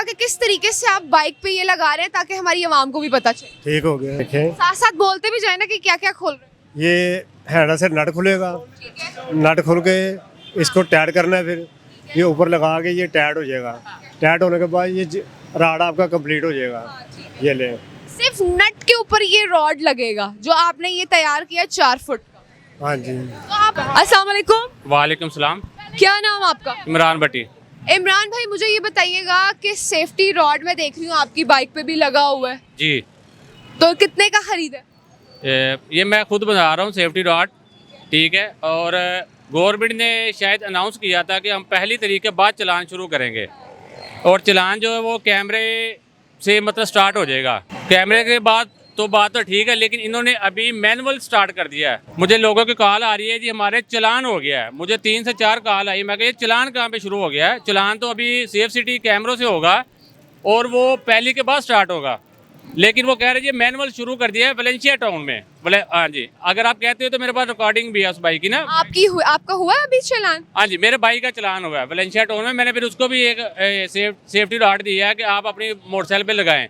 बताइएगा कि किस तरीके से आप बाइक पे ये लगा रहे हैं ताकि हमारी आवाम को भी पता चले। ठीक हो गया। देखें साथ साथ बोलते भी जाए ना कि क्या क्या खोल रहे हैं। ये हैंडल से नट खुलेगा, ठीक है, नट खुल के इसको टाइट करना है, फिर ये ऊपर लगा के ये टाइट हो जाएगा। टाइट होने के बाद ये राड आपका कंप्लीट हो जाएगा। ये ले सिर्फ नट के ऊपर ये रॉड लगेगा जो आपने ये तैयार किया 4 फुट का। हाँ जी। तो आप अस्सलाम वालेकुम, वालेकुम सलाम। क्या नाम आपका? इमरान भट्टी। इमरान भाई, मुझे ये बताइएगा कि सेफ्टी रॉड मैं देख रही हूँ आपकी बाइक पे भी लगा हुआ है, जी तो कितने का खरीदा है? ये मैं खुद बना रहा हूँ सेफ्टी रॉड, ठीक है। और गवर्नमेंट ने शायद अनाउंस किया था कि हम पहली तारीख के बाद चलान शुरू करेंगे, और चलान जो है वो कैमरे से मतलब स्टार्ट हो जाएगा। कैमरे के बाद तो बात तो ठीक है, लेकिन इन्होंने अभी मैनुअल स्टार्ट कर दिया है। मुझे लोगों की कॉल आ रही है जी हमारे चलान हो गया है। मुझे 3 से 4 कॉल आई। मैं कहा ये चलान कहाँ पे शुरू हो गया है? चलान तो अभी सेफ सिटी कैमरों से होगा और वो पहली के बाद स्टार्ट होगा, लेकिन वो कह रहे जी मैनुअल शुरू कर दिया है वलेंशिया टाउन में। बोले हाँ जी, अगर आप कहते हो तो मेरे पास रिकॉर्डिंग भी है उस बाइक की ना। आपका हुआ है अभी चलान? हाँ जी, मेरे बाइक का चलान हुआ है वलेंशिया टाउन में। मैंने फिर उसको भी एक सेफ्टी रॉड दिया है कि आप अपनी मोटरसाइकिल पे लगाएं।